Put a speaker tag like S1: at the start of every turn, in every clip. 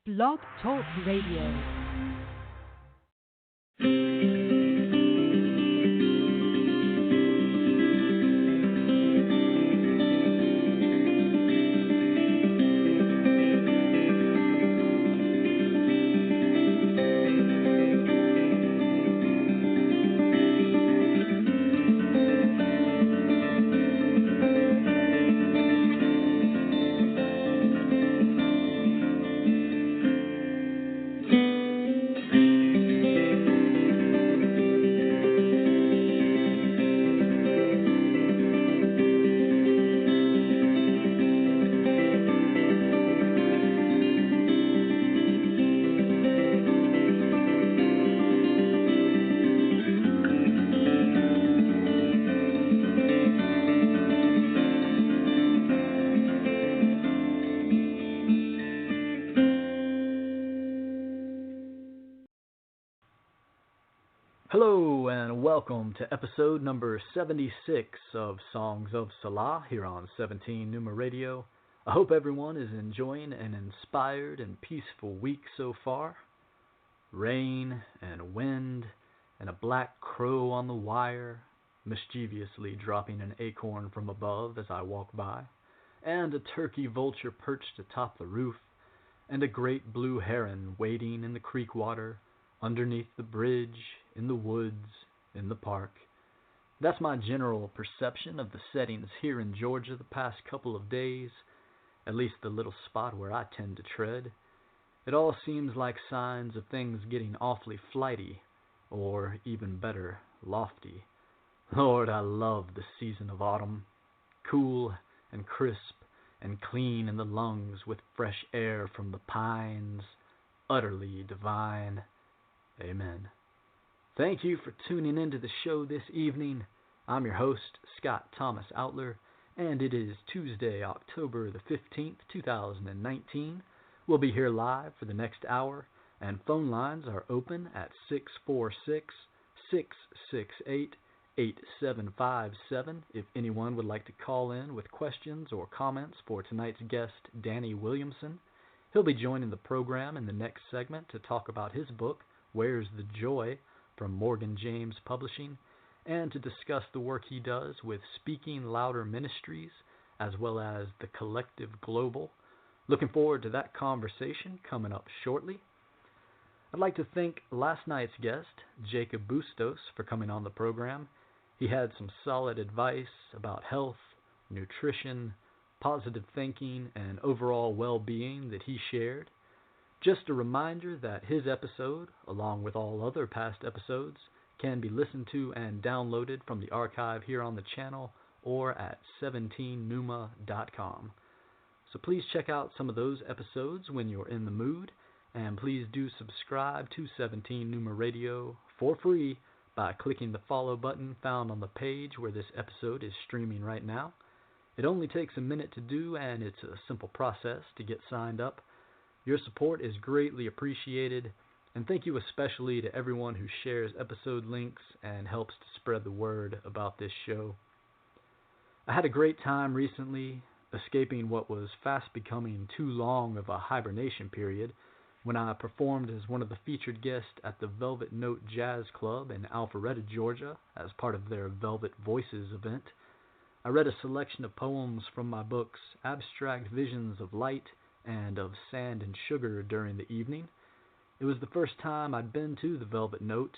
S1: Blog Talk Radio.
S2: Hello and welcome to episode number 76 of Songs of Selah here on 17 Numa Radio. I hope everyone is enjoying an inspired and peaceful week so far. Rain and wind and a black crow on the wire, mischievously dropping an acorn from above as I walk by, and a turkey vulture perched atop the roof, and a great blue heron wading in the creek water, underneath the bridge, in the woods, in the park. That's my general perception of the settings here in Georgia the past couple of days, at least the little spot where I tend to tread. It all seems like signs of things getting awfully flighty, or even better, lofty. Lord, I love the season of autumn, cool and crisp and clean in the lungs with fresh air from the pines, utterly divine. Amen. Thank you for tuning into the show this evening. I'm your host, Scott Thomas Outler, and it is Tuesday, October the 15th, 2019. We'll be here live for the next hour, and phone lines are open at 646-668-8757 if anyone would like to call in with questions or comments for tonight's guest, Danny Williamson. He'll be joining the program in the next segment to talk about his book, Where's the Joy, from Morgan James Publishing, and to discuss the work he does with Speaking Louder Ministries, as well as the Collective Global. Looking forward to that conversation coming up shortly. I'd like to thank last night's guest, Jacob Bustos, for coming on the program. He had some solid advice about health, nutrition, positive thinking, and overall well-being that he shared. Just a reminder that his episode, along with all other past episodes, can be listened to and downloaded from the archive here on the channel or at 17numa.com. So please check out some of those episodes when you're in the mood, and please do subscribe to 17 Numa Radio for free by clicking the follow button found on the page where this episode is streaming right now. It only takes a minute to do, and it's a simple process to get signed up. Your support is greatly appreciated, and thank you especially to everyone who shares episode links and helps to spread the word about this show. I had a great time recently, escaping what was fast becoming too long of a hibernation period when I performed as one of the featured guests at the Velvet Note Jazz Club in Alpharetta, Georgia, as part of their Velvet Voices event. I read a selection of poems from my books, Abstract Visions of Light and of Sand and Sugar, during the evening. It was the first time I'd been to the Velvet Note,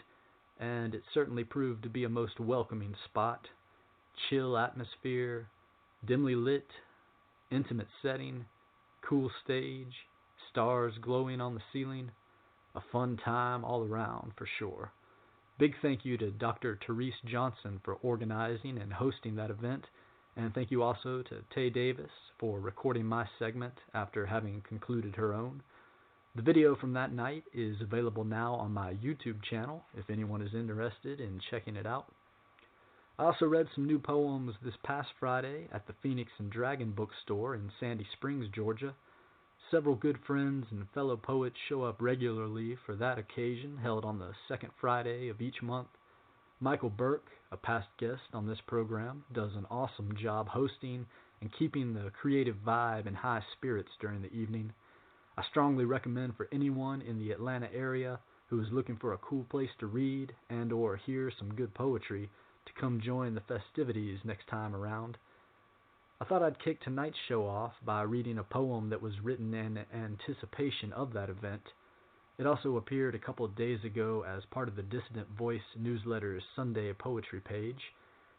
S2: and it certainly proved to be a most welcoming spot. Chill atmosphere, dimly lit, intimate setting, cool stage, stars glowing on the ceiling. A fun time all around, for sure. Big thank you to Dr. Therese Johnson for organizing and hosting that event, and thank you also to Tay Davis for recording my segment after having concluded her own. The video from that night is available now on my YouTube channel if anyone is interested in checking it out. I also read some new poems this past Friday at the Phoenix and Dragon bookstore in Sandy Springs, Georgia. Several good friends and fellow poets show up regularly for that occasion, held on the second Friday of each month. Michael Burke, a past guest on this program, does an awesome job hosting and keeping the creative vibe in high spirits during the evening. I strongly recommend for anyone in the Atlanta area who is looking for a cool place to read and or hear some good poetry to come join the festivities next time around. I thought I'd kick tonight's show off by reading a poem that was written in anticipation of that event. It also appeared a couple of days ago as part of the Dissident Voice newsletter's Sunday Poetry page.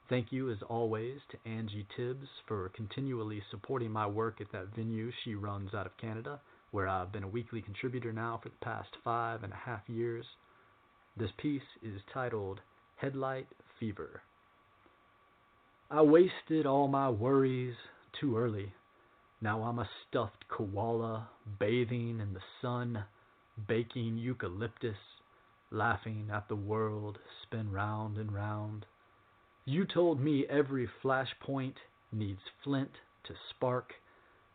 S2: Thank you, as always, to Angie Tibbs for continually supporting my work at that venue she runs out of Canada, where I've been a weekly contributor now for the past 5.5 years. This piece is titled Headlight Fever. I wasted all my worries too early. Now I'm a stuffed koala, bathing in the sun, baking eucalyptus, laughing at the world spin round and round. You told me every flashpoint needs flint to spark.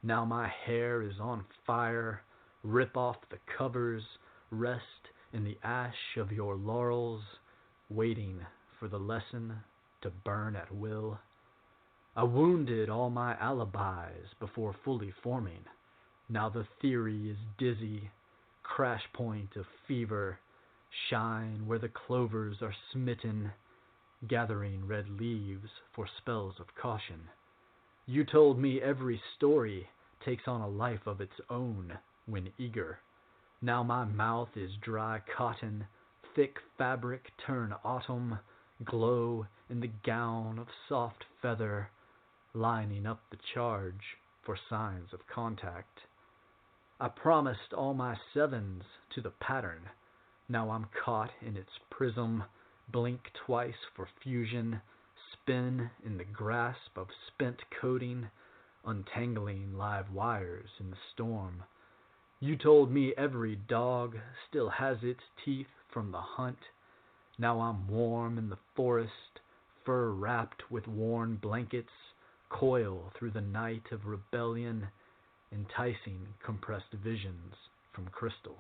S2: Now my hair is on fire. Rip off the covers, rest in the ash of your laurels, waiting for the lesson to burn at will. I wounded all my alibis before fully forming. Now the theory is dizzy, crash point of fever, shine where the clovers are smitten, gathering red leaves for spells of caution. You told me every story takes on a life of its own when eager. Now my mouth is dry cotton, thick fabric turn autumn, glow in the gown of soft feather, lining up the charge for signs of contact. I promised all my sevens to the pattern. Now I'm caught in its prism, blink twice for fusion, spin in the grasp of spent coating, untangling live wires in the storm. You told me every dog still has its teeth from the hunt. Now I'm warm in the forest, fur wrapped with worn blankets, coil through the night of rebellion, enticing compressed visions from crystal.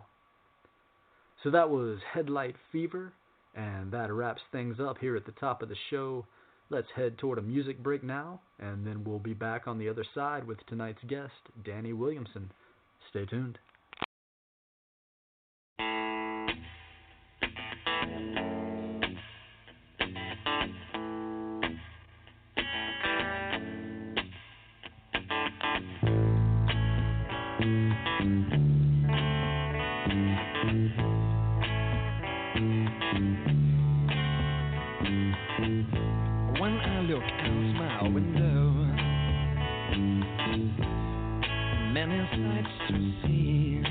S2: So that was Headlight Fever, and that wraps things up here at the top of the show. Let's head toward a music break now, and then we'll be back on the other side with tonight's guest, Danny Williamson. Stay tuned.
S3: When I look out my window, many sights to see.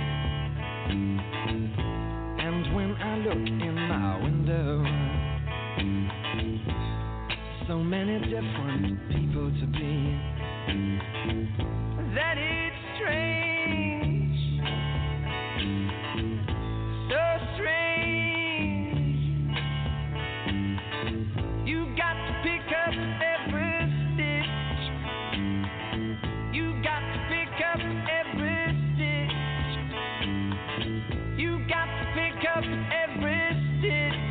S3: And when I look in my window, so many different people to be, that it's strange, so strange. You got to pick up every stitch. You got to pick up every stitch. You got to pick up every stitch.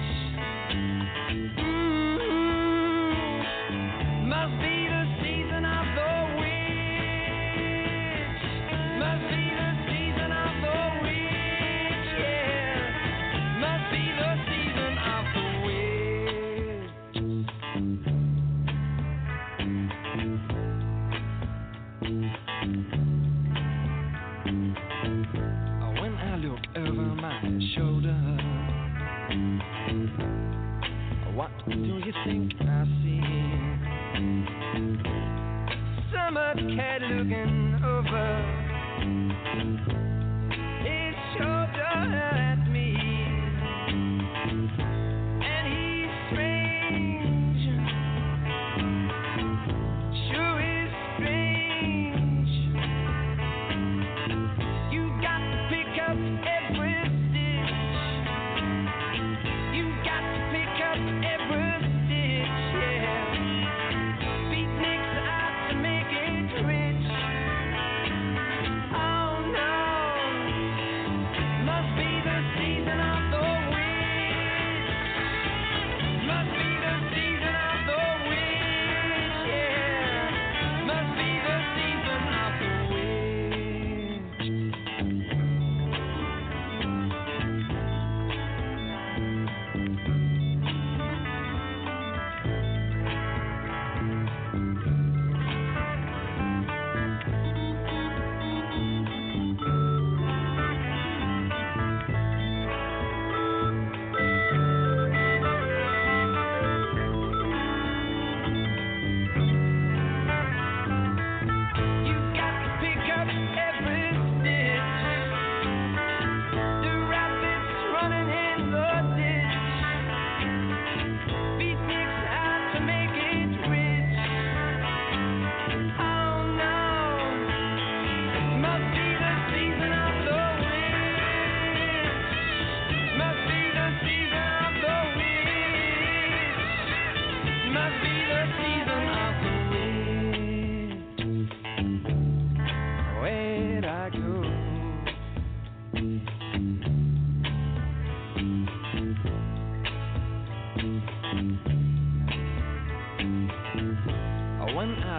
S3: Must be the season of the witch. Must be the season of the witch, yeah. Must be the season of the when I look over my shoulder, what do you think I see? Summer cat looking over his shoulder at me, and he's strange, sure is strange. You got to pick up every stitch. You got to pick up every stitch, yeah. Beatniks out to make it rich.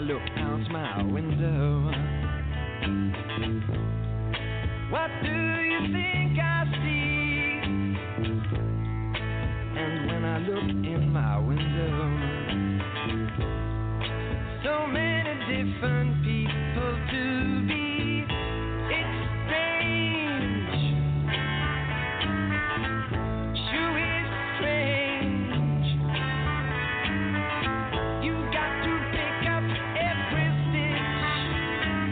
S3: look out my window, what do you think I see? And when I look in my window, so many different people to be. It's strange, sure is strange. You got to pick up every stitch.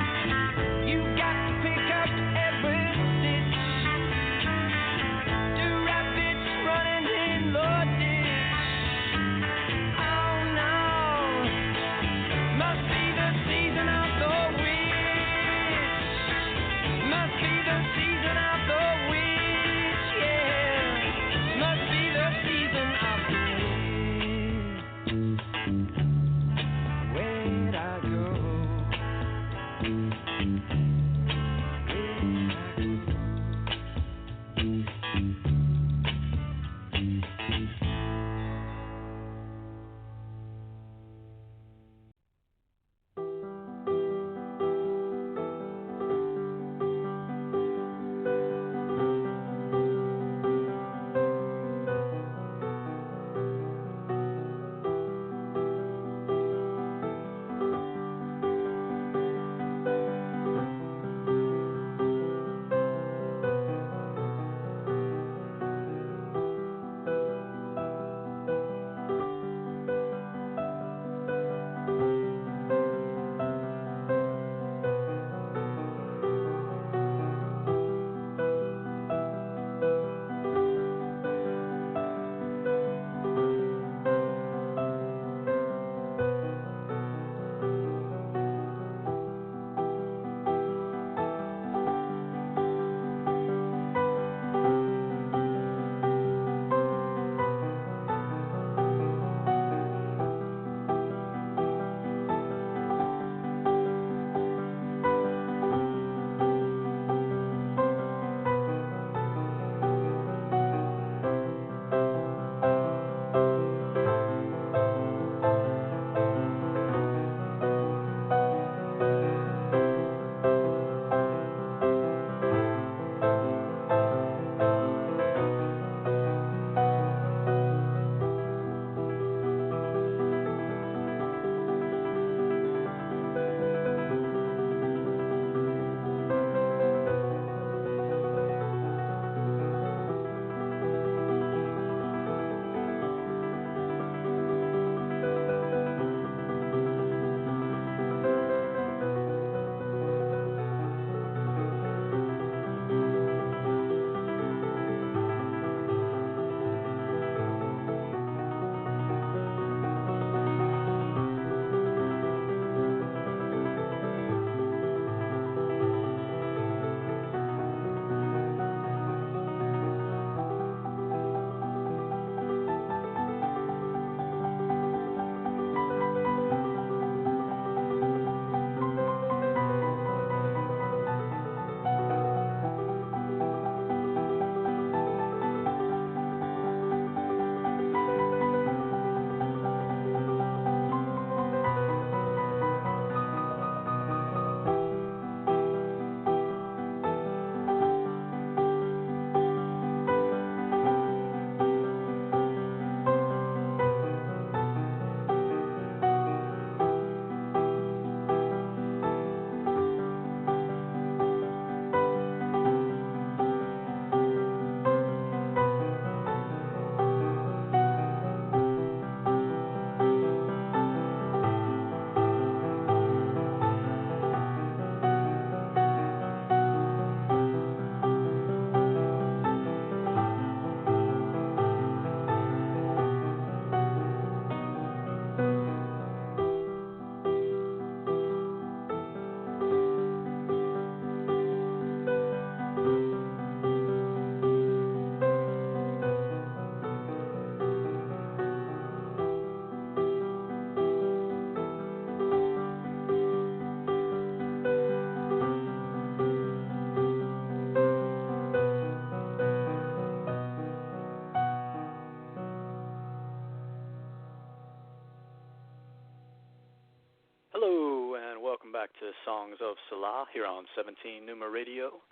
S2: Songs of Selah here on 17 Numa Radio.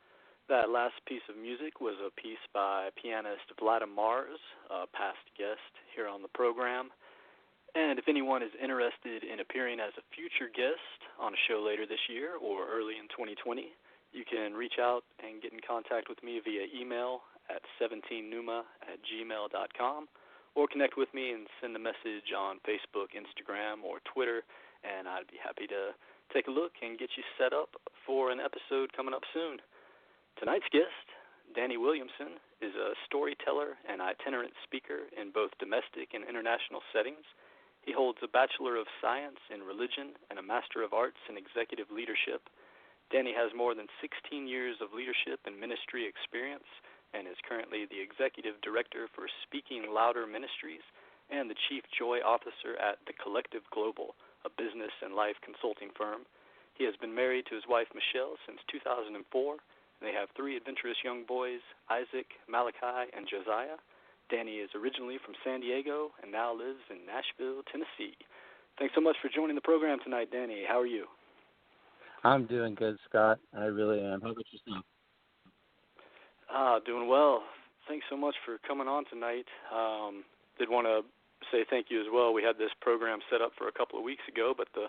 S2: That last piece of music was a piece by pianist Vladimir Mars, a past guest here on the program. And if anyone is interested in appearing as a future guest on a show later this year or early in 2020, you can reach out and get in contact with me via email at 17numa@gmail.com or connect with me and send a message on Facebook, Instagram, or Twitter, and I'd be happy to take a look and get you set up for an episode coming up soon. Tonight's guest, Danny Williamson, is a storyteller and itinerant speaker in both domestic and international settings. He holds a Bachelor of Science in Religion and a Master of Arts in Executive Leadership. Danny has more than 16 years of leadership and ministry experience and is currently the Executive Director for Speaking Louder Ministries and the Chief Joy Officer at The Collective Global, a business and life consulting firm. He has been married to his wife Michelle since 2004. They have 3 adventurous young boys, Isaac, Malachi, and Josiah. Danny is originally from San Diego and now lives in Nashville, Tennessee. Thanks so much for joining the program tonight, Danny. How are you?
S4: I'm doing good, Scott. I really am. How about yourself?
S2: Doing well. Thanks so much for coming on tonight. Did want to say thank you as well. We had this program set up for a couple of weeks ago, but the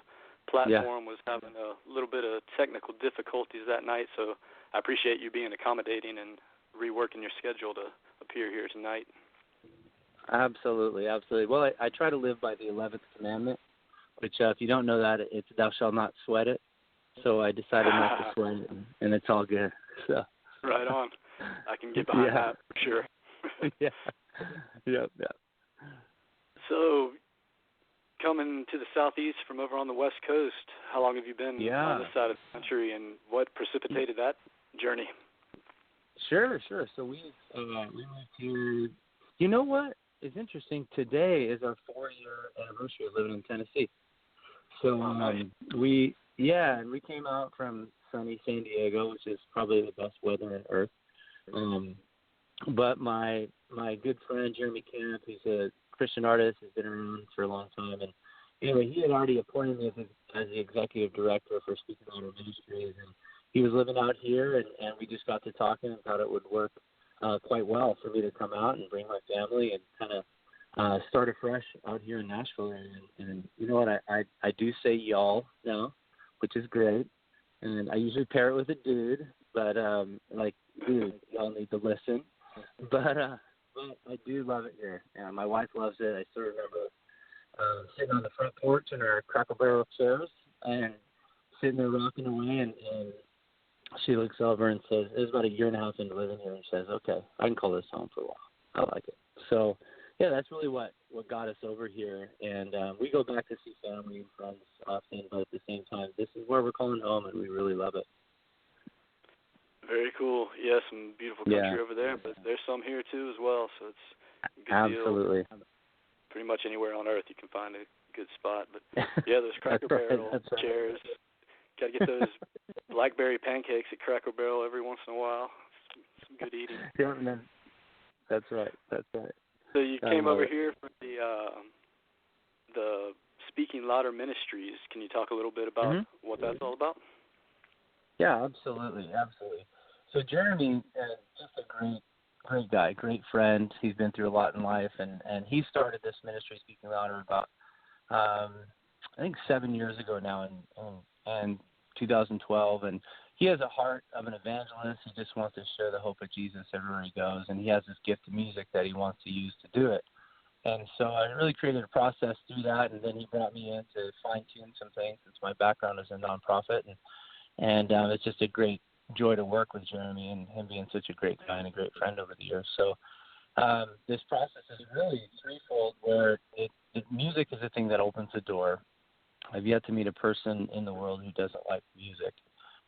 S2: platform was having a little bit of technical difficulties that night, so I appreciate you being accommodating and reworking your schedule to appear here tonight.
S4: Absolutely, absolutely. Well, I try to live by the 11th commandment, which if you don't know that, it's thou shalt not sweat it. So I decided not to sweat it, and it's all good. So.
S2: Right on. I can get behind that for sure.
S4: Yeah. Yep.
S2: So, coming to the southeast from over on the west coast, how long have you been on this side of the country, and what precipitated that journey?
S4: Sure. So we moved here. You know what is interesting? Today is our 4-year anniversary of living in Tennessee. So we came out from sunny San Diego, which is probably the best weather on earth. But my good friend Jeremy Camp, who's a Christian artist, has been around for a long time, and anyway, he had already appointed me as the executive director for Speaking Louder Ministries, and he was living out here, and we just got to talking and thought it would work quite well for me to come out and bring my family and kind of start afresh out here in Nashville. And you know what, I do say y'all now, which is great, and I usually pair it with a dude, but dude, y'all need to listen. But I do love it here, and my wife loves it. I still remember sitting on the front porch in our Cracker Barrel chairs and sitting there rocking away, and she looks over and says, it was about 1.5 years into living here, and says, okay, I can call this home for a while. I like it. So, yeah, that's really what got us over here. And we go back to see family and friends often, but at the same time, this is where we're calling home, and we really love it.
S2: Very cool. Yeah, some beautiful country over there, but there's some here too as well, so it's a good
S4: Absolutely.
S2: deal. Pretty much anywhere on earth you can find a good spot. But yeah, those Cracker Barrel chairs. Got to get those blackberry pancakes at Cracker Barrel every once in a while. Some good eating.
S4: Yeah, man. That's right.
S2: So you came over here for the Speaking Louder Ministries. Can you talk a little bit about what that's all about?
S4: Yeah, absolutely. So Jeremy, just a great guy, great friend. He's been through a lot in life, and he started this ministry, Speaking Louder, about I think 7 years ago now, in 2012. And he has a heart of an evangelist. He just wants to share the hope of Jesus everywhere he goes, and he has this gift of music that he wants to use to do it. And so I really created a process through that, and then he brought me in to fine-tune some things since my background is in nonprofit, and it's just a great joy to work with Jeremy and him being such a great guy and a great friend over the years. So this process is really threefold, where music is the thing that opens the door. I've yet to meet a person in the world who doesn't like music.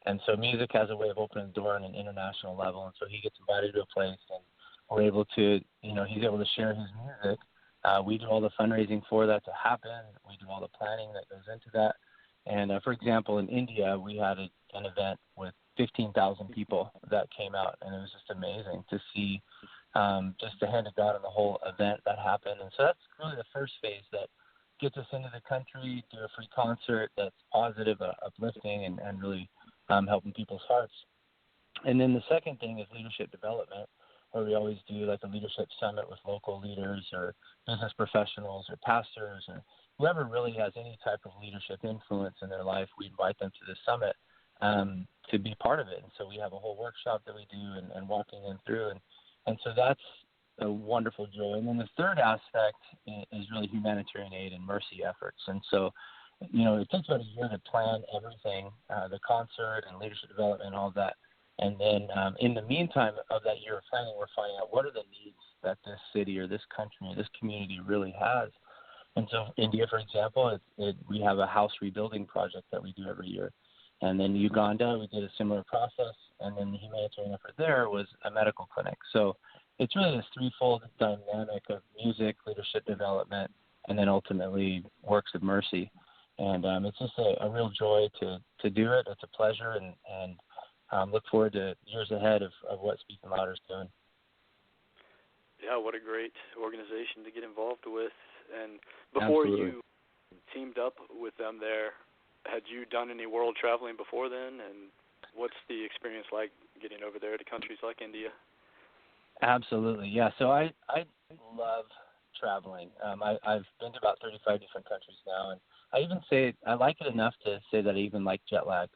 S4: And so music has a way of opening the door on an international level. And so he gets invited to a place, and we're able to, he's able to share his music. We do all the fundraising for that to happen. We do all the planning that goes into that. And, for example, in India, we had an event with 15,000 people that came out, and it was just amazing to see just the hand of God in the whole event that happened. And so that's really the first phase, that gets us into the country, do a free concert that's positive, uplifting, and really helping people's hearts. And then the second thing is leadership development, where we always do like a leadership summit with local leaders or business professionals or pastors or whoever really has any type of leadership influence in their life. We invite them to the summit to be part of it. And so we have a whole workshop that we do and walking them through. And so that's a wonderful joy. And then the third aspect is really humanitarian aid and mercy efforts. And so, it takes about a year to plan everything, the concert and leadership development, all of that. And then in the meantime of that year of planning, we're finding out what are the needs that this city or this country or this community really has. And so India, for example, we have a house rebuilding project that we do every year. And then Uganda, we did a similar process. And then the humanitarian effort there was a medical clinic. So it's really this threefold dynamic of music, leadership development, and then ultimately works of mercy. And it's just a real joy to do it. It's a pleasure, and look forward to years ahead of what Speaking Louder is doing.
S5: Yeah, what a great organization to get involved with. And before
S4: Absolutely.
S5: you teamed up with them there, had you done any world traveling before then? And what's the experience like getting over there to countries like India?
S4: Absolutely, yeah. So I love traveling. I've been to about 35 different countries now, and I even say I like it enough to say that I even like jet lag.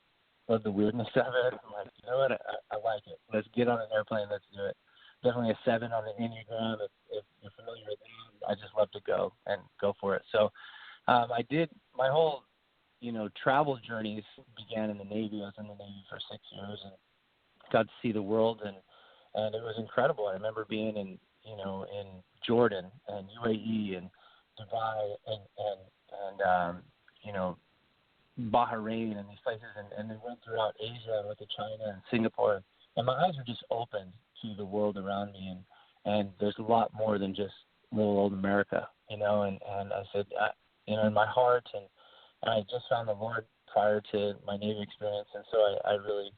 S4: Love the weirdness of it. I'm like, you know what? I like it. Let's get on an airplane. Let's do it. Definitely a 7 on the Enneagram. If you're familiar with that, I just love to go for it. So I did my whole, travel journeys began in the Navy. I was in the Navy for 6 years and got to see the world, and it was incredible. I remember being in Jordan and UAE and Dubai and Bahrain and these places, and then went throughout Asia and went to China and Singapore, and my eyes were just opened to the world around me, and there's a lot more than just little old America, and I said, in my heart, and I just found the Lord prior to my Navy experience, and so I really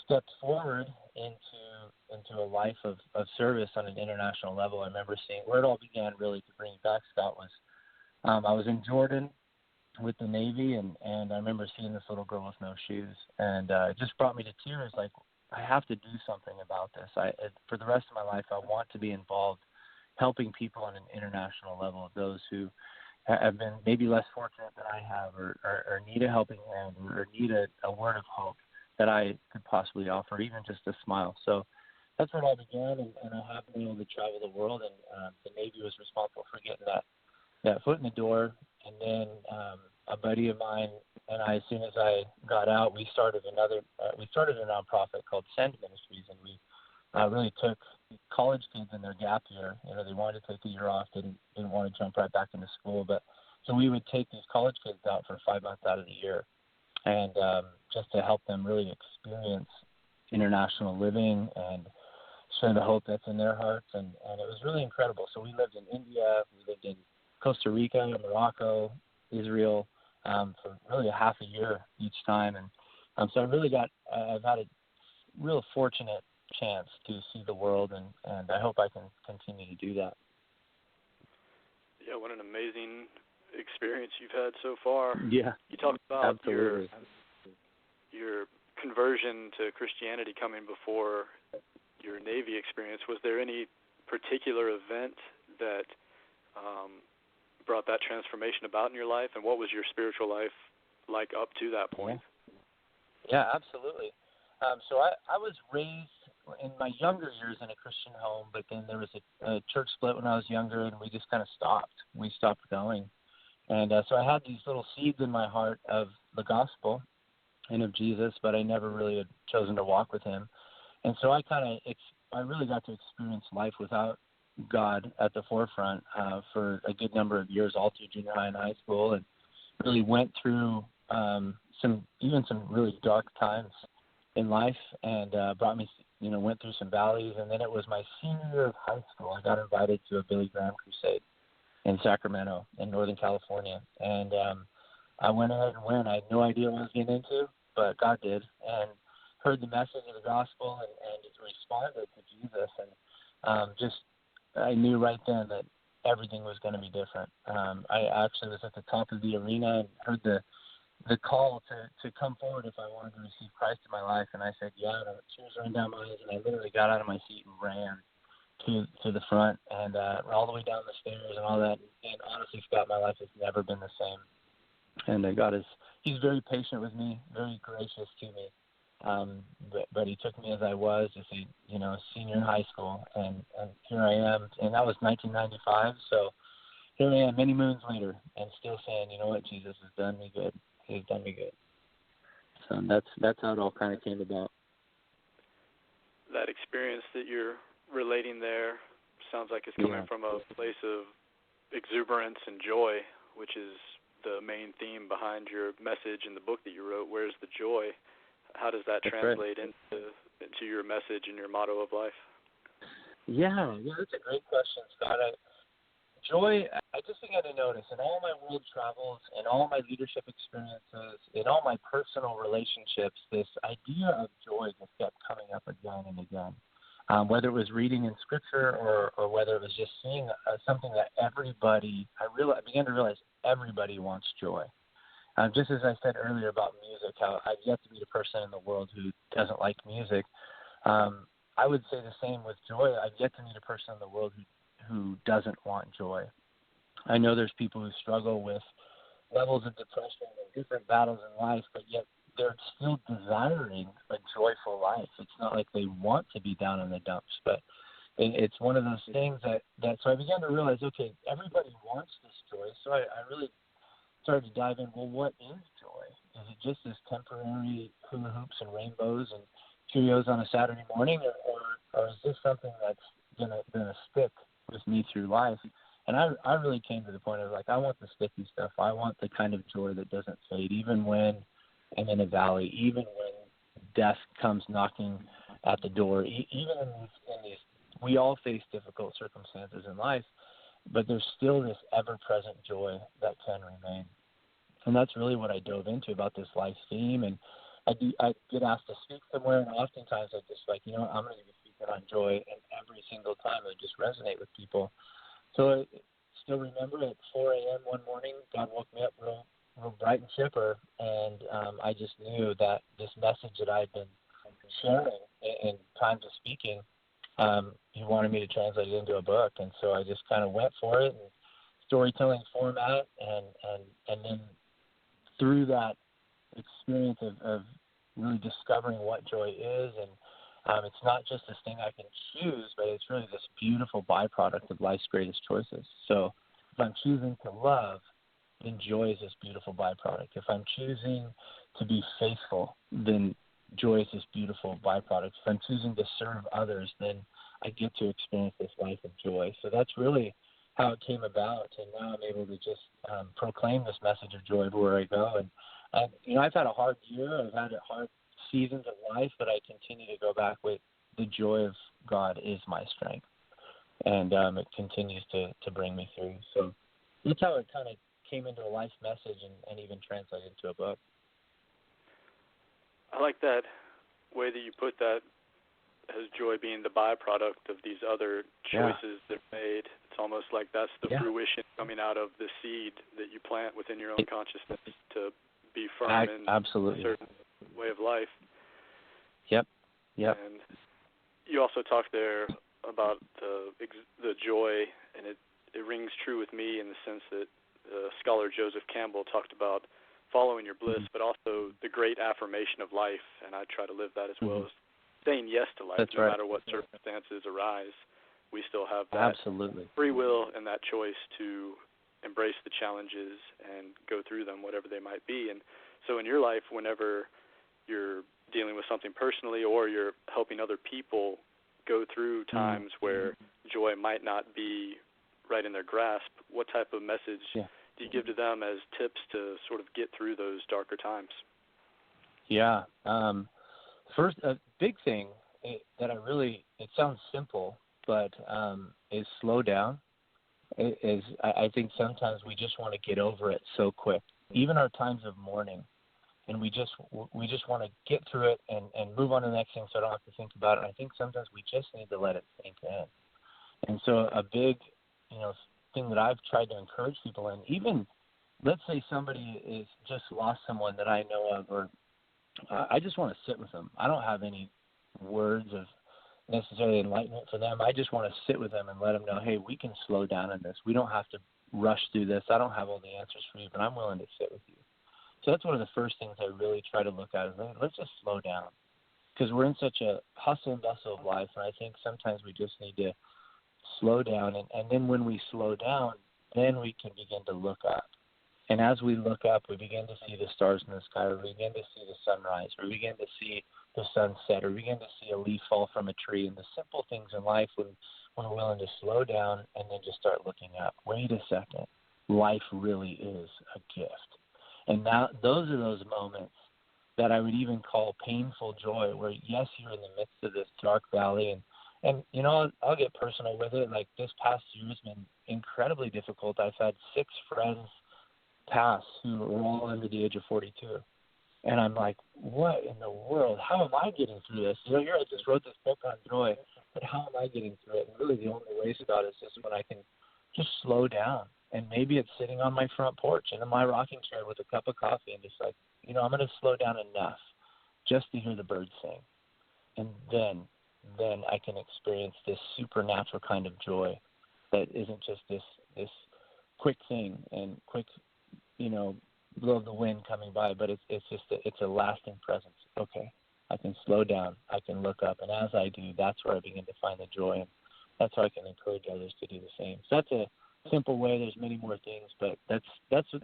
S4: stepped forward into a life of service on an international level. I remember seeing where it all began, really, to bring it back, Scott, was I was in Jordan with the Navy, and I remember seeing this little girl with no shoes, and it just brought me to tears. Like, I have to do something about this. For the rest of my life, I want to be involved, helping people on an international level, those who have been maybe less fortunate than I have, or need a helping hand, or need a word of hope that I could possibly offer, even just a smile. So that's where it all began, and I have been able to travel the world, and the Navy was responsible for getting that foot in the door. And then a buddy of mine and I, as soon as I got out, we started a nonprofit called Send Ministries, and we really took college kids in their gap year. They wanted to take a year off, didn't want to jump right back into school, but so we would take these college kids out for 5 months out of the year, and just to help them really experience international living and share the hope that's in their hearts, and it was really incredible. So we lived in India, we lived in Costa Rica, Morocco, Israel, for really a half a year each time. And so I've had a real fortunate chance to see the world, and I hope I can continue to do that.
S5: Yeah, what an amazing experience you've had so far.
S4: Yeah.
S5: You talked about
S4: Absolutely.
S5: your conversion to Christianity coming before your Navy experience. Was there any particular event that brought that transformation about in your life, and what was your spiritual life like up to that point?
S4: Yeah, absolutely. So I was raised in my younger years in a Christian home, but then there was a church split when I was younger, and we just kind of stopped. We stopped going. And so I had these little seeds in my heart of the gospel and of Jesus, but I never really had chosen to walk with him. And so I really got to experience life without God at the forefront for a good number of years, all through junior high and high school, and really went through some really dark times in life, and brought me, went through some valleys. And then it was my senior year of high school. I got invited to a Billy Graham crusade in Sacramento in Northern California, and I went ahead and went. I had no idea what I was getting into, but God did, and heard the message of the gospel and responded to Jesus, and I knew right then that everything was going to be different. I actually was at the top of the arena and heard the call to come forward if I wanted to receive Christ in my life, and I said, yeah, and tears ran down my eyes, and I literally got out of my seat and ran to the front and all the way down the stairs and all that. And honestly, Scott, my life has never been the same. And God he's very patient with me, very gracious to me. But he took me as I was, as a senior in high school, and here I am. And that was 1995. So here I am, many moons later, and still saying, you know what, Jesus has done me good. He has done me good. So that's how it all kind of came about.
S5: That experience that you're relating there sounds like it's coming from a place of exuberance and joy, which is the main theme behind your message in the book that you wrote, Where's the Joy? How does that translate into your message and your motto of life?
S4: Yeah, that's a great question, Scott. Joy, I just began to notice in all my world travels, in all my leadership experiences, in all my personal relationships, this idea of joy just kept coming up again and again. Whether it was reading in Scripture or whether it was just seeing something that everybody, I began to realize everybody wants joy. Just as I said earlier about music, how I've yet to meet a person in the world who doesn't like music. I would say the same with joy. I've yet to meet a person in the world who doesn't want joy. I know there's people who struggle with levels of depression and different battles in life, but yet they're still desiring a joyful life. It's not like they want to be down in the dumps, but it's one of those things that so I began to realize, okay, everybody wants this joy. So I really started to dive in, well, what is joy? Is it just this temporary hula hoops and rainbows and Cheerios on a Saturday morning, or is this something that's gonna stick with me through life? And I really came to the point of, like, I want the sticky stuff. I want the kind of joy that doesn't fade, even when I'm in a valley, even when death comes knocking at the door, even in these, we all face difficult circumstances in life, but there's still this ever-present joy that can remain. And that's really what I dove into about this life theme. And I get asked to speak somewhere, and oftentimes I just I'm going to be speaking on joy, and every single time I just resonate with people. So I still remember at 4 a.m. one morning, God woke me up real bright and chipper, and I just knew that this message that I'd been sharing in times of speaking, he wanted me to translate it into a book. And so I just kind of went for it, and storytelling format, and then through that experience of really discovering what joy is, and it's not just this thing I can choose, but it's really this beautiful byproduct of life's greatest choices. So if I'm choosing to love, then joy is this beautiful byproduct. If I'm choosing to be faithful, then joy is this beautiful byproduct. If I'm choosing to serve others, then I get to experience this life of joy. So that's really how it came about, and now I'm able to just proclaim this message of joy everywhere I go. And I've had a hard year. I've had hard seasons of life, but I continue to go back with the joy of God is my strength, and it continues to bring me through. So that's how it kind of came into a life message and even translated into a book.
S5: I like that way that you put that, as joy being the byproduct of these other choices that are made. It's almost like that's the fruition coming out of the seed that you plant within your own consciousness to be firm in a certain way of life. Yep. And you also talked there about the joy, and it rings true with me in the sense that scholar Joseph Campbell talked about following your bliss, but also the great affirmation of life, and I try to live that as well as saying yes to life. No matter what circumstances arise, we still have that free will and that choice to embrace the challenges and go through them, whatever they might be. And so in your life, whenever you're dealing with something personally or you're helping other people go through times where joy might not be right in their grasp, what type of message do you give to them as tips to sort of get through those darker times?
S4: Yeah. First, a big thing that it sounds simple, but is slow down. I think sometimes we just want to get over it so quick. Even our times of mourning, and we just want to get through it and move on to the next thing so I don't have to think about it. I think sometimes we just need to let it sink in. And so a big, thing that I've tried to encourage people in. Even, let's say somebody is just lost someone that I know of, or I just want to sit with them. I don't have any words of necessarily enlightenment for them. I just want to sit with them and let them know, hey, we can slow down on this. We don't have to rush through this. I don't have all the answers for you, but I'm willing to sit with you. So that's one of the first things I really try to look at is, let's just slow down, because we're in such a hustle and bustle of life, and I think sometimes we just need to slow down, and then when we slow down, then we can begin to look up. And as we look up, we begin to see the stars in the sky, or we begin to see the sunrise, or we begin to see the sunset, or we begin to see a leaf fall from a tree, and the simple things in life when we're willing to slow down and then just start looking up. Wait a second. Life really is a gift. And now those are those moments that I would even call painful joy, where, yes, you're in the midst of this dark valley, and you know, I'll get personal with it. Like, this past year has been incredibly difficult. I've had 6 friends pass who are all under the age of 42. And I'm like, what in the world? How am I getting through this? You know, here I just wrote this book on joy, but how am I getting through it? And really the only way, Scott, is just when I can just slow down. And maybe it's sitting on my front porch and in my rocking chair with a cup of coffee and just like, you know, I'm going to slow down enough just to hear the birds sing. And then I can experience this supernatural kind of joy that isn't just this quick thing and quick, you know, blow of the wind coming by, but it's just it's a lasting presence. Okay, I can slow down, I can look up, and as I do, that's where I begin to find the joy, and that's how I can encourage others to do the same. So that's a simple way. There's many more things, but that's what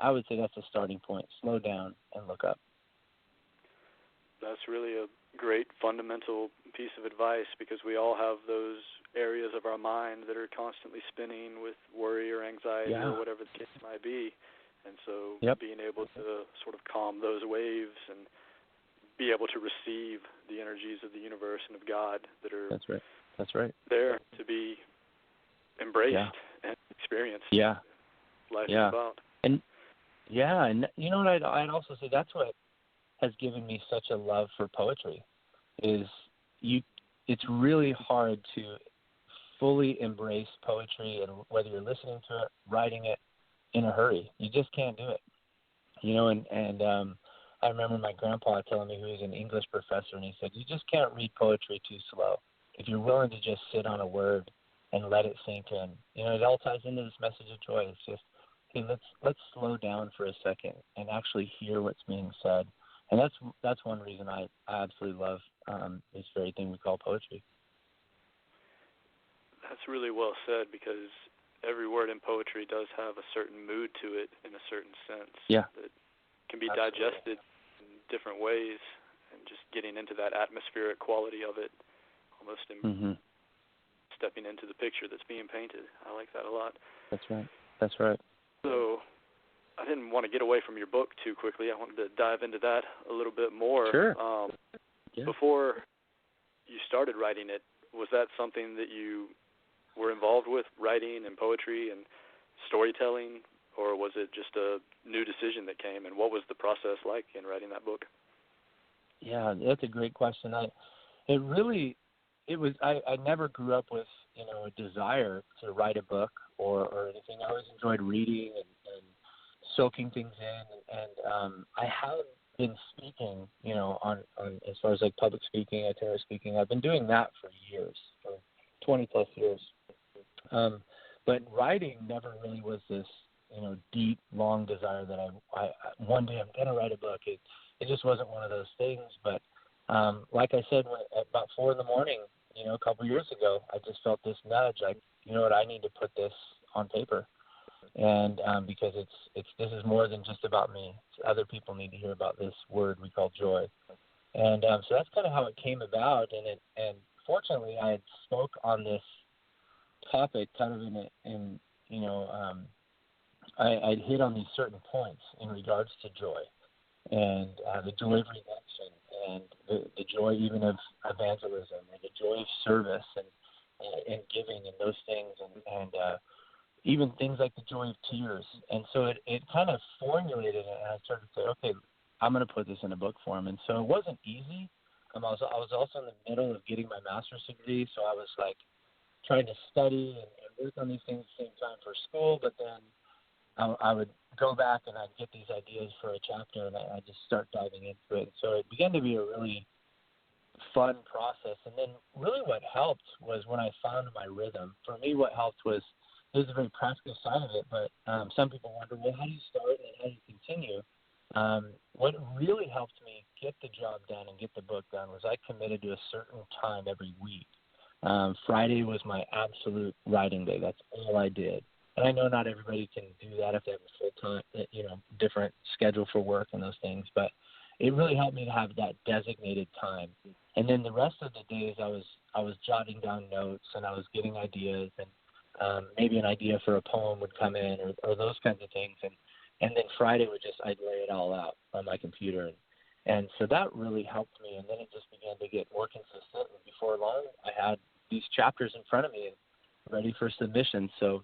S4: I would say that's a starting point. Slow down and look up.
S5: That's really a great fundamental piece of advice, because we all have those areas of our mind that are constantly spinning with worry or anxiety or whatever the case might be. And so being able to sort of calm those waves and be able to receive the energies of the universe and of God that are
S4: That's right.
S5: there to be embraced and experienced.
S4: Yeah.
S5: Life is about.
S4: And you know what I'd also say, that's what has given me such a love for poetry, is it's really hard to fully embrace poetry, and whether you're listening to it, writing it, in a hurry. You just can't do it. You know, and I remember my grandpa telling me, who was an English professor, and he said, you just can't read poetry too slow. If you're willing to just sit on a word and let it sink in. You know, it all ties into this message of joy. It's just, hey, let's slow down for a second and actually hear what's being said. And that's one reason I absolutely love this very thing we call poetry.
S5: That's really well said, because every word in poetry does have a certain mood to it in a certain sense that can be digested in different ways, and just getting into that atmospheric quality of it, almost stepping into the picture that's being painted. I like that a lot.
S4: That's right.
S5: So I didn't want to get away from your book too quickly. I wanted to dive into that a little bit more.
S4: Sure.
S5: Before you started writing it, was that something that you were involved with, writing and poetry and storytelling, or was it just a new decision that came? And what was the process like in writing that book?
S4: Yeah, that's a great question. I never grew up with, you know, a desire to write a book or anything. I always enjoyed reading and soaking things in, and I have been speaking, you know, on as far as like public speaking, itinerary speaking. I've been doing that for years, for 20 plus years. But writing never really was this, you know, deep, long desire that I one day I'm going to write a book. It just wasn't one of those things. But like I said, at about 4 a.m, you know, a couple years ago, I just felt this nudge. Like, you know what, I need to put this on paper. And because this is more than just about me. Other people need to hear about this word we call joy. And so that's kind of how it came about. And fortunately, I had spoke on this topic kind of in you know, I'd hit on these certain points in regards to joy, and the joy of redemption, and the joy even of evangelism, and the joy of service and giving, and those things, and even things like the joy of tears. And so it kind of formulated, and I started to say, okay, I'm going to put this in a book form. And so it wasn't easy. I was also in the middle of getting my master's degree, so I was like trying to study and work on these things at the same time for school, but then I would go back and I'd get these ideas for a chapter, and I'd just start diving into it. So it began to be a really fun process. And then really what helped was when I found my rhythm. For me, what helped was, there's a very practical side of it, but some people wonder, well, how do you start and how do you continue? What really helped me get the job done and get the book done was I committed to a certain time every week. Friday was my absolute writing day. That's all I did. And I know not everybody can do that if they have a full-time, different schedule for work and those things, but it really helped me to have that designated time. And then the rest of the days I was jotting down notes and I was getting ideas, and maybe an idea for a poem would come in or those kinds of things. And then Friday I'd lay it all out on my computer. And so that really helped me. And then it just began to get more consistent. And before long, I had these chapters in front of me and ready for submission. So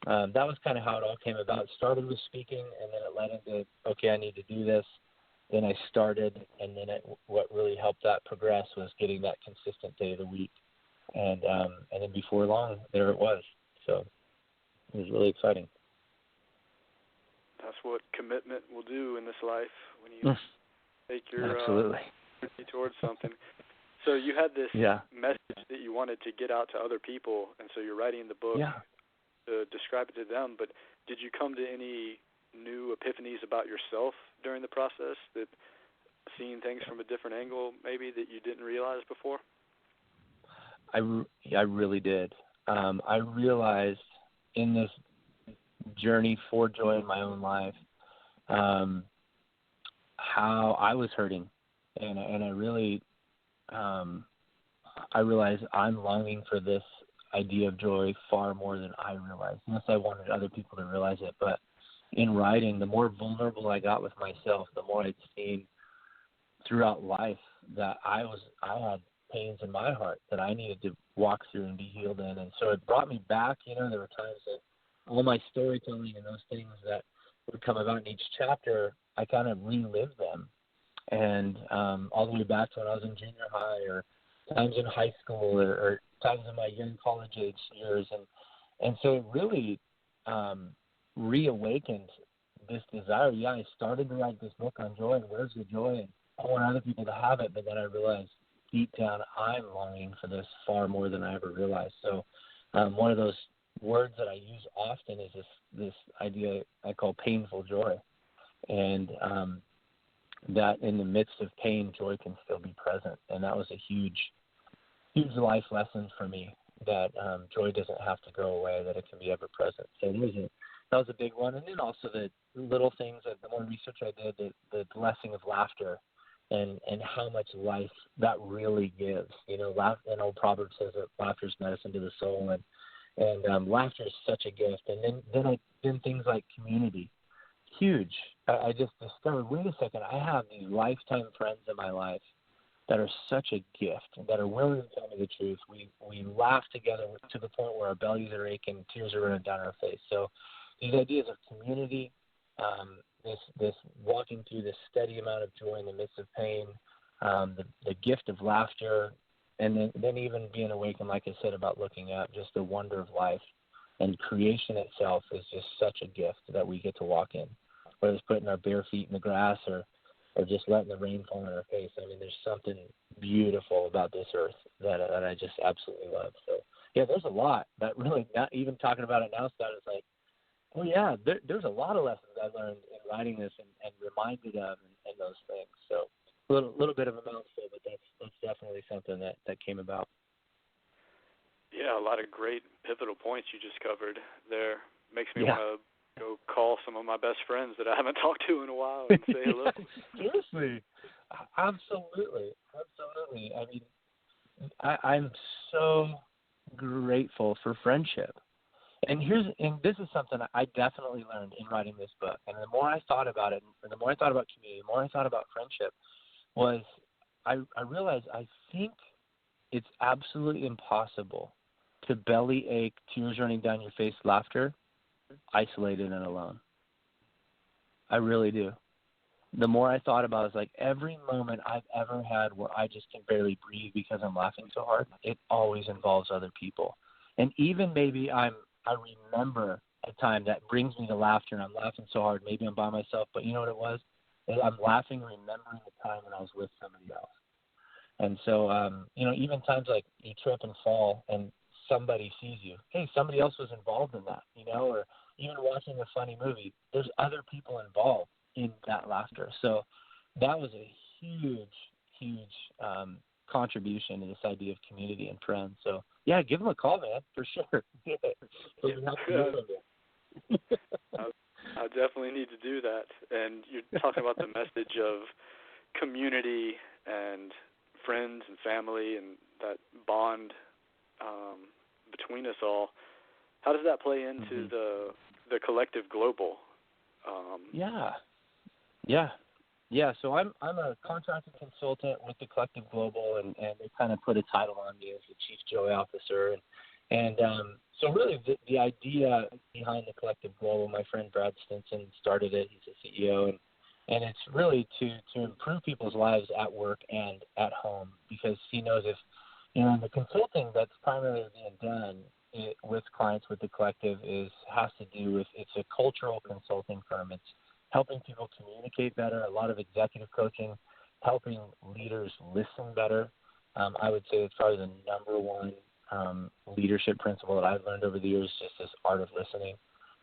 S4: that was kind of how it all came about. It started with speaking, and then it led into, okay, I need to do this. Then I started, and then what really helped that progress was getting that consistent day of the week. And then before long, there it was. So it was really exciting.
S5: That's what commitment will do in this life when you take your
S4: Absolutely.
S5: Towards something. So you had this
S4: Yeah.
S5: message that you wanted to get out to other people, and so you're writing the book to describe it to them. But did you come to any new epiphanies about yourself during the process, that seeing things from a different angle maybe that you didn't realize before?
S4: I really did. I realized in this journey for joy in my own life how I was hurting, and I really I realized I'm longing for this idea of joy far more than I realized. Yes, I wanted other people to realize it, but in writing, the more vulnerable I got with myself, the more I'd seen throughout life that I had pains in my heart that I needed to walk through and be healed in. And so it brought me back. There were times that all my storytelling and those things that would come about in each chapter, I kind of relived them. And all the way back to when I was in junior high, or times in high school, or times in my young college age years. And so it really reawakened this desire. Yeah, I started to write this book on joy, and where's the joy? And I want other people to have it, but then I realized deep down I'm longing for this far more than I ever realized. So one of those words that I use often is this idea I call painful joy, and that in the midst of pain, joy can still be present. And that was a huge life lesson for me, that joy doesn't have to go away, that it can be ever present. So that was a big one. And then also the little things, that the more research I did, the blessing of laughter, and how much life that really gives. An old proverb says that laughter is medicine to the soul, and laughter is such a gift. And then things like community, huge. I just discovered, wait a second, I have these lifetime friends in my life that are such a gift, that are willing to tell me the truth. We laugh together to the point where our bellies are aching, tears are running down our face. So these ideas of community, this walking through this steady amount of joy in the midst of pain, the gift of laughter, and then even being awakened, like I said, about looking at just the wonder of life. And creation itself is just such a gift that we get to walk in, whether it's putting our bare feet in the grass or just letting the rain fall on our face. I mean, there's something beautiful about this earth that I just absolutely love. So, yeah, there's a lot that really, not even talking about it now, Scott, is like, oh, yeah, there's a lot of lessons I learned in writing this and reminded of and those things. So a little bit of a mouthful, but that's definitely something that came about.
S5: Yeah, a lot of great pivotal points you just covered there. Makes me want to go call some of my best friends that I haven't talked to in a while and say hello.
S4: Seriously. Absolutely. I mean, I'm so grateful for friendship. And this is something I definitely learned in writing this book. And the more I thought about it, and the more I thought about community, the more I thought about friendship, was I realized I think it's absolutely impossible to belly ache, tears running down your face, laughter, isolated and alone. I really do. The more I thought about it, it's like every moment I've ever had where I just can barely breathe because I'm laughing so hard, it always involves other people. And even maybe I'm I remember a time that brings me to laughter, and I'm laughing so hard. Maybe I'm by myself, but you know what it was? I'm laughing, remembering the time when I was with somebody else. And so, even times like you trip and fall and somebody sees you, hey, somebody else was involved in that, or even watching a funny movie, there's other people involved in that laughter. So that was a huge, huge contribution to this idea of community and friends. So, yeah, give them a call, man, for sure.
S5: I definitely need to do that. And you're talking about the message of community and friends and family and that bond between us all. How does that play into the collective global?
S4: Yeah. So I'm a contracting consultant with the Collective Global, and they kind of put a title on me as the Chief Joy Officer. And so really the idea behind the Collective Global, my friend Brad Stinson started it. He's the CEO, and it's really to improve people's lives at work and at home, because he knows if, the consulting that's primarily being done with clients with the Collective has to do with, it's a cultural consulting firm. It's helping people communicate better, a lot of executive coaching, helping leaders listen better. I would say it's probably the number one leadership principle that I've learned over the years, just this art of listening.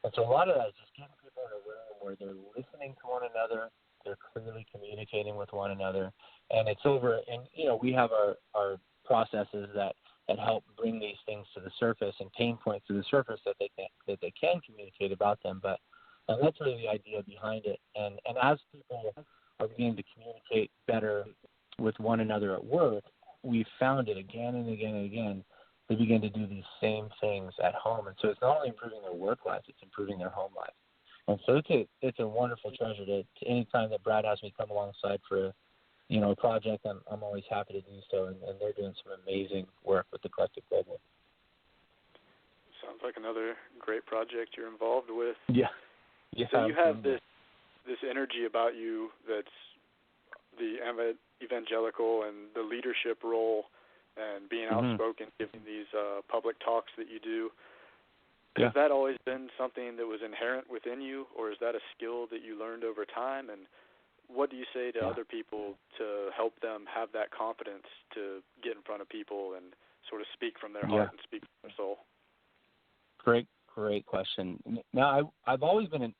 S4: And so a lot of that is just getting people in a room where they're listening to one another, they're clearly communicating with one another, and it's over. And, we have our processes that help bring these things to the surface and pain points to the surface that they can communicate about them. But that's really the idea behind it. And as people are beginning to communicate better with one another at work, we've found it again and again and again. They begin to do these same things at home. And so it's not only improving their work life, it's improving their home life. And so it's a wonderful treasure to any time that Brad has me come alongside for a project, I'm always happy to do so. And they're doing some amazing work with the Collective Global.
S5: Sounds like another great project you're involved with.
S4: Yeah.
S5: So you have this energy about you that's the evangelical and the leadership role and being outspoken, giving these public talks that you do.
S4: Yeah.
S5: Has that always been something that was inherent within you, or is that a skill that you learned over time? And what do you say to other people to help them have that confidence to get in front of people and sort of speak from their heart and speak from their soul?
S4: Great question. Now, I've always been an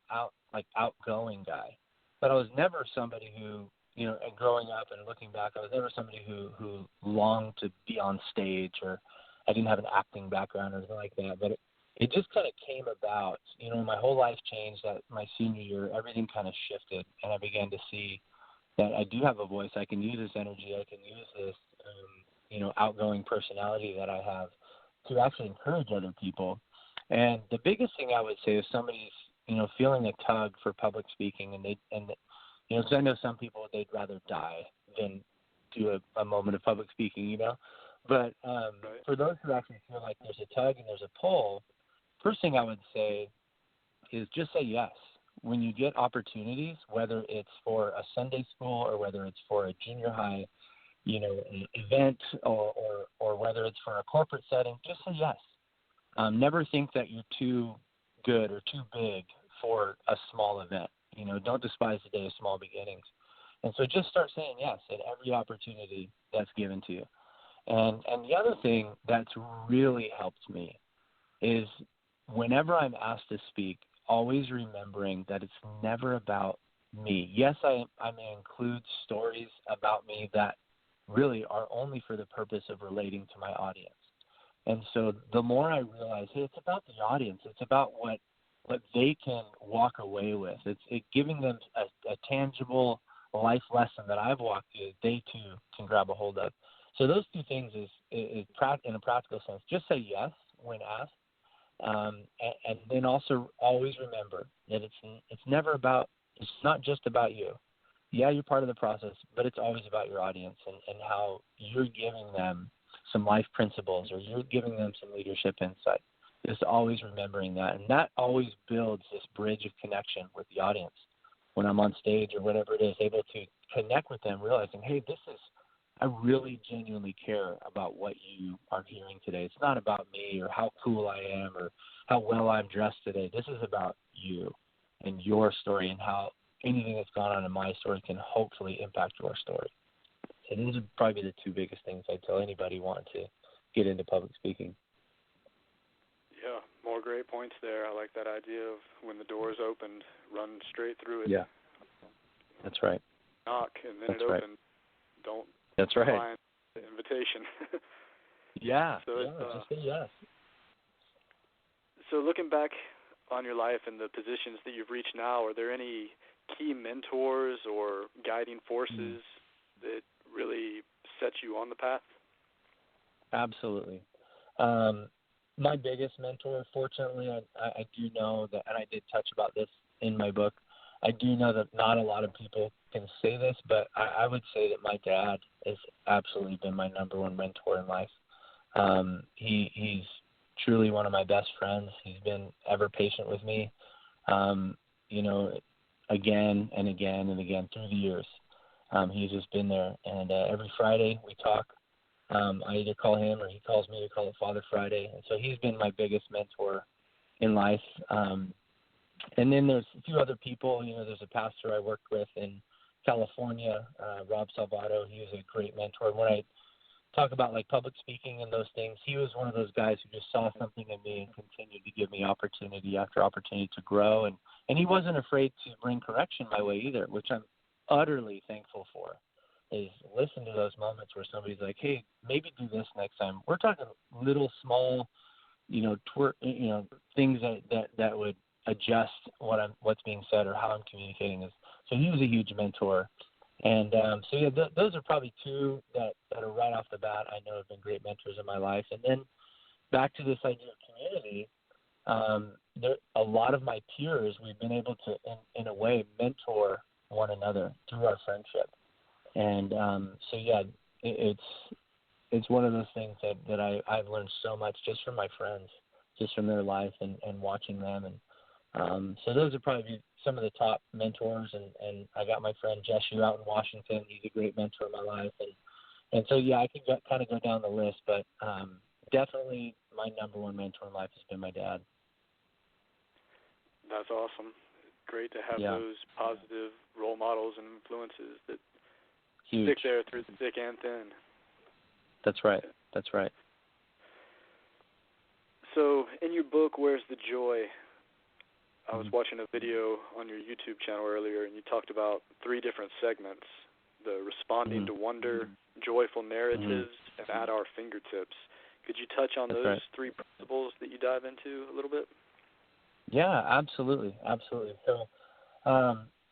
S4: outgoing guy, but I was never somebody who, growing up and looking back, I was never somebody who longed to be on stage, or I didn't have an acting background or anything like that. But it just kind of came about. My whole life changed at my senior year. Everything kind of shifted, and I began to see that I do have a voice. I can use this energy. I can use this, outgoing personality that I have to actually encourage other people. And the biggest thing I would say is somebody's, feeling a tug for public speaking, because I know some people, they'd rather die than do a moment of public speaking, But for those who actually feel like there's a tug and there's a pull, first thing I would say is just say yes. When you get opportunities, whether it's for a Sunday school or whether it's for a junior high, event or whether it's for a corporate setting, just say yes. Never think that you're too good or too big for a small event. Don't despise the day of small beginnings. And so just start saying yes at every opportunity that's given to you. And the other thing that's really helped me is whenever I'm asked to speak, always remembering that it's never about me. Yes, I may include stories about me that really are only for the purpose of relating to my audience. And so the more I realize, hey, it's about the audience. It's about what they can walk away with. It's giving them a tangible life lesson that I've walked through, they too can grab a hold of. So those two things is in a practical sense. Just say yes when asked, and then also always remember that it's not just about you. Yeah, you're part of the process, but it's always about your audience and how you're giving them some life principles or you're giving them some leadership insight. Just always remembering that, and that always builds this bridge of connection with the audience. When I'm on stage or whatever it is, able to connect with them, realizing, hey, I really genuinely care about what you are hearing today. It's not about me or how cool I am or how well I'm dressed today. This is about you and your story and how anything that's gone on in my story can hopefully impact your story. So those would probably be the two biggest things I'd tell anybody wanting to get into public speaking.
S5: Yeah, more great points there. I like that idea of when the door is opened, run straight through it.
S4: Yeah, that's right.
S5: Knock, and then
S4: That's
S5: it
S4: right.
S5: opens. Don't
S4: That's right.
S5: decline the invitation.
S4: Yeah,
S5: So
S4: just say yes.
S5: So looking back on your life and the positions that you've reached now, are there any key mentors or guiding forces that really set you on the path?
S4: Absolutely. My biggest mentor, fortunately, I do know that, and I did touch about this in my book, I do know that not a lot of people can say this, but I would say that my dad has absolutely been my number one mentor in life. He's truly one of my best friends. He's been ever patient with me, again and again and again through the years. He's just been there. And every Friday we talk. I either call him or he calls me. We call it Father Friday. And so he's been my biggest mentor in life. And then there's a few other people. There's a pastor I worked with in California, Rob Salvato. He was a great mentor. When I talk about like public speaking and those things, he was one of those guys who just saw something in me and continued to give me opportunity after opportunity to grow. And he wasn't afraid to bring correction my way either, which I'm utterly thankful for. Is listen to those moments where somebody's like, hey, maybe do this next time. We're talking little small, things that would adjust what's being said or how I'm communicating. So he was a huge mentor. And those are probably two that are right off the bat I know have been great mentors in my life. And then back to this idea of community, a lot of my peers, we've been able to, in a way, mentor one another through our friendship. And it's one of those things that I've learned so much just from my friends, just from their life and watching them. And so those are probably some of the top mentors. And I got my friend Jeshu out in Washington. He's a great mentor in my life. And so, I can kind of go down the list, but definitely my number one mentor in life has been my dad.
S5: That's awesome. Great to have those positive role models and influences that stick there through the thick and thin. That's right. So in your book, Where's the Joy? I was watching a video on your YouTube channel earlier, and you talked about 3 different segments: the responding to wonder, joyful narratives, and at our fingertips. Could you touch on those 3 principles that you dive into a little bit?
S4: Yeah, absolutely. So,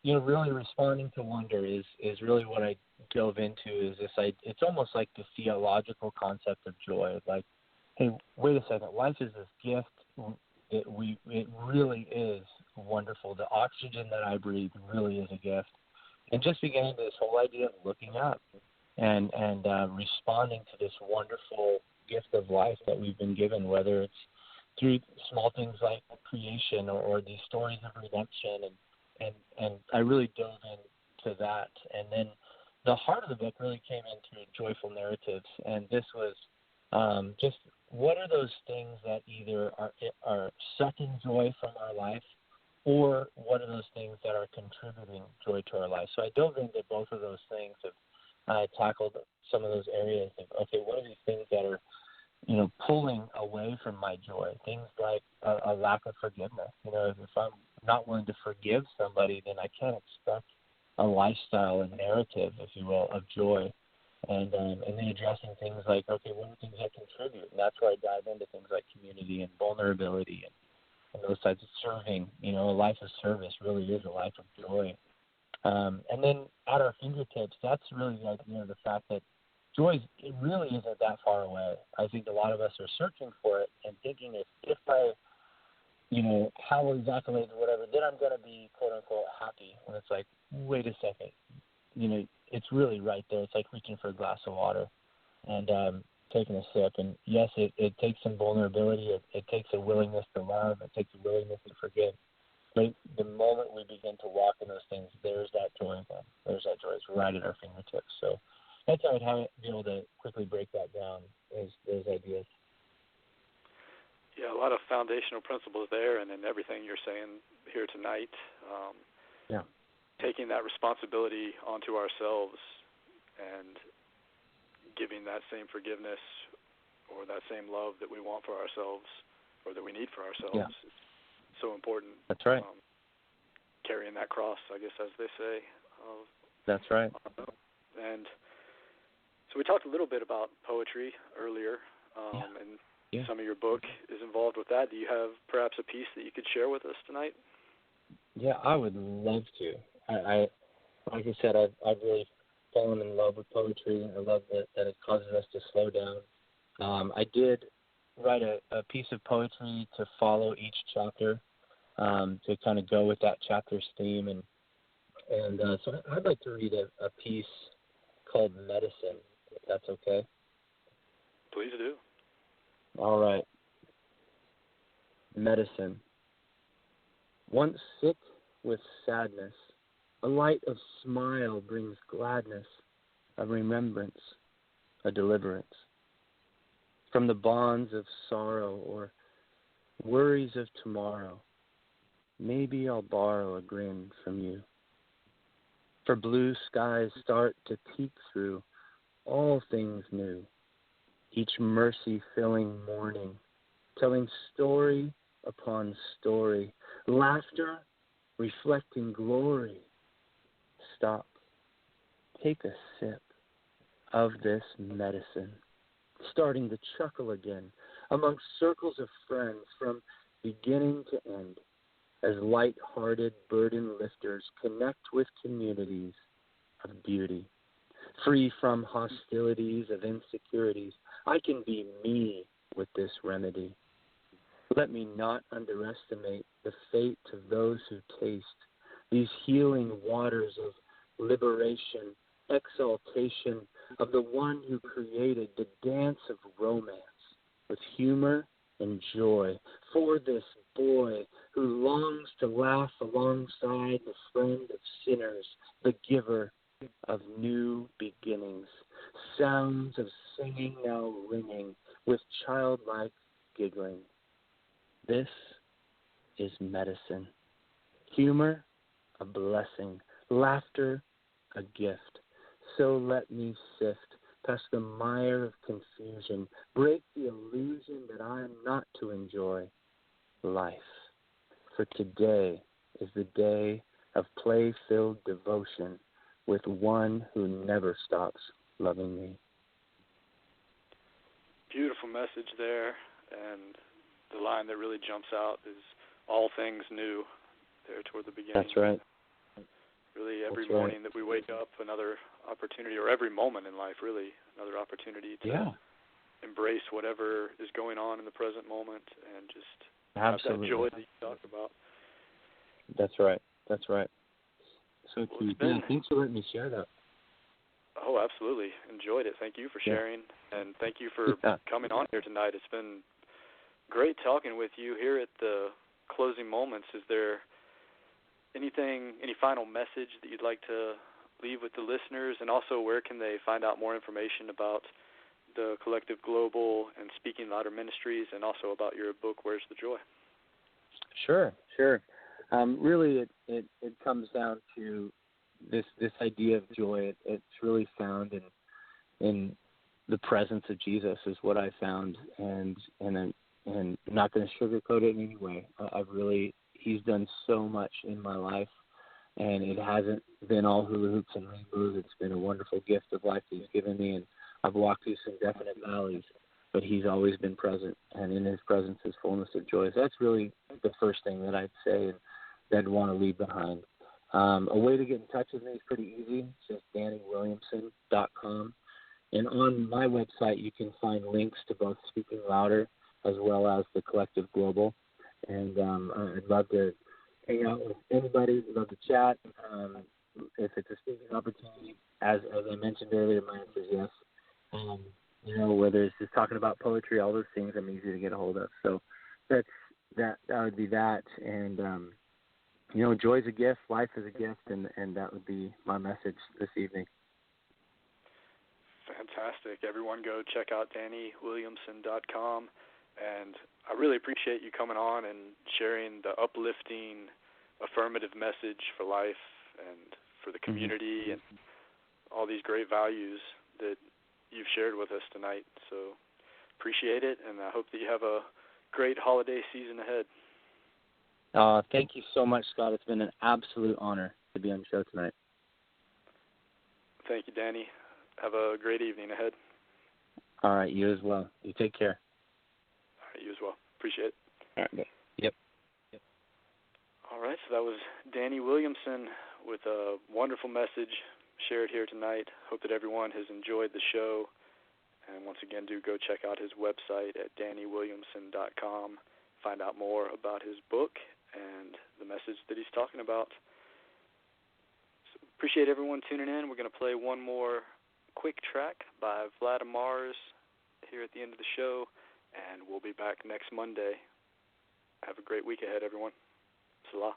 S4: really responding to wonder is really what I dove into. Is this? It's almost like the theological concept of joy. Like, hey, wait a second. Life is this gift. It really is wonderful. The oxygen that I breathe really is a gift. And just beginning this whole idea of looking up and responding to this wonderful gift of life that we've been given, whether it's through small things like creation or these stories of redemption. And I really dove into that. And then the heart of the book really came into joyful narratives. And this was just what are those things that either are sucking joy from our life, or what are those things that are contributing joy to our life? So I dove into both of those things. I tackled some of those areas of, okay, what are these things that are pulling away from my joy? Things like a lack of forgiveness. If I'm not willing to forgive somebody, then I can't expect a lifestyle and narrative, if you will, of joy. And then addressing things like, okay, what are things that contribute? And that's where I dive into things like community and vulnerability and those types of serving. A life of service really is a life of joy. And then at our fingertips, that's really the idea of the fact that joy, it really isn't that far away. I think a lot of us are searching for it and thinking if I, have these accolades or whatever, then I'm going to be, quote unquote, happy. When it's like, wait a second, it's really right there. It's like reaching for a glass of water and taking a sip. And yes, it takes some vulnerability. It takes a willingness to love. It takes a willingness to forgive. But the moment we begin to walk in those things, there's that joy again. There's that joy. It's right at our fingertips. So that's how I'd be able to quickly break that down, is those ideas.
S5: Yeah, a lot of foundational principles there, and in everything you're saying here tonight.
S4: Yeah.
S5: Taking that responsibility onto ourselves and giving that same forgiveness or that same love that we want for ourselves or that we need for ourselves.
S4: Yeah.
S5: Is so important.
S4: That's right.
S5: Carrying that cross, I guess, as they say.
S4: That's right.
S5: And so we talked a little bit about poetry earlier, and some of your book is involved with that. Do you have perhaps a piece that you could share with us tonight?
S4: Yeah, I would love to. I like I said, I've really fallen in love with poetry. I love that it causes us to slow down. I did write a piece of poetry to follow each chapter, to kind of go with that chapter's theme, and so I'd like to read a piece called Medicine, if that's okay.
S5: Please do.
S4: All right. Medicine. Once sick with sadness, a light of smile brings gladness, a remembrance, a deliverance. From the bonds of sorrow or worries of tomorrow, maybe I'll borrow a grin from you. For blue skies start to peek through all things new, each mercy-filling morning, telling story upon story, laughter reflecting glory. Stop, take a sip of this medicine, starting to chuckle again amongst circles of friends from beginning to end, as light-hearted burden lifters connect with communities of beauty. Free from hostilities of insecurities, I can be me with this remedy. Let me not underestimate the fate of those who taste these healing waters of liberation, exaltation of the one who created the dance of romance with humor and joy for this boy who longs to laugh alongside the friend of sinners, the giver of new beginnings. Sounds of singing now ringing with childlike giggling. This is medicine. Humor, a blessing. Laughter, a gift. So let me sift past the mire of confusion, break the illusion that I am not to enjoy life. For today is the day of play-filled devotion with one who never stops loving me.
S5: Beautiful message there, and the line that really jumps out is all things new there toward the beginning.
S4: That's right.
S5: Really, every morning that we wake up, another opportunity, or every moment in life, really, another opportunity to embrace whatever is going on in the present moment and just have that joy that you talked about.
S4: That's right. That's right. So, thanks for letting me share that.
S5: Oh, absolutely. Enjoyed it. Thank you for sharing, and thank you for coming on here tonight. It's been great talking with you here at the closing moments. Is there any final message that you'd like to leave with the listeners, and also where can they find out more information about the Collective Global and Speaking Louder Ministries, and also about your book, Where's the Joy?
S4: Sure. Really, it comes down to this idea of joy. It's really found in the presence of Jesus, is what I found, and I'm not going to sugarcoat it in any way. He's done so much in my life, and it hasn't been all hula hoops and rainbows. It's been a wonderful gift of life that he's given me, and I've walked through some definite valleys, but he's always been present, and in his presence is fullness of joy. So that's really the first thing that I'd say and that I'd want to leave behind. A way to get in touch with me is pretty easy. It's just DannyWilliamson.com. And on my website, you can find links to both Speaking Louder as well as the Collective Global. And I'd love to hang out with anybody. I'd love to chat. If it's a speaking opportunity, as I mentioned earlier, my answer is yes. Whether it's just talking about poetry, all those things, I'm easy to get a hold of. So that would be that. And joy's a gift, life is a gift, and that would be my message this evening.
S5: Fantastic. Everyone go check out DannyWilliamson.com. And I really appreciate you coming on and sharing the uplifting, affirmative message for life and for the community and all these great values that you've shared with us tonight. So appreciate it, and I hope that you have a great holiday season ahead.
S4: Thank you so much, Scott. It's been an absolute honor to be on the show tonight.
S5: Thank you, Danny. Have a great evening ahead.
S4: All right, you as well. You take care.
S5: All right, you as well. Appreciate it.
S4: All right. Yep.
S5: All right, so that was Danny Williamson with a wonderful message shared here tonight. Hope that everyone has enjoyed the show. And once again, do go check out his website at DannyWilliamson.com. Find out more about his book and the message that he's talking about. So appreciate everyone tuning in. We're going to play one more quick track by Vladimir's here at the end of the show, and we'll be back next Monday. Have a great week ahead, everyone. Selah.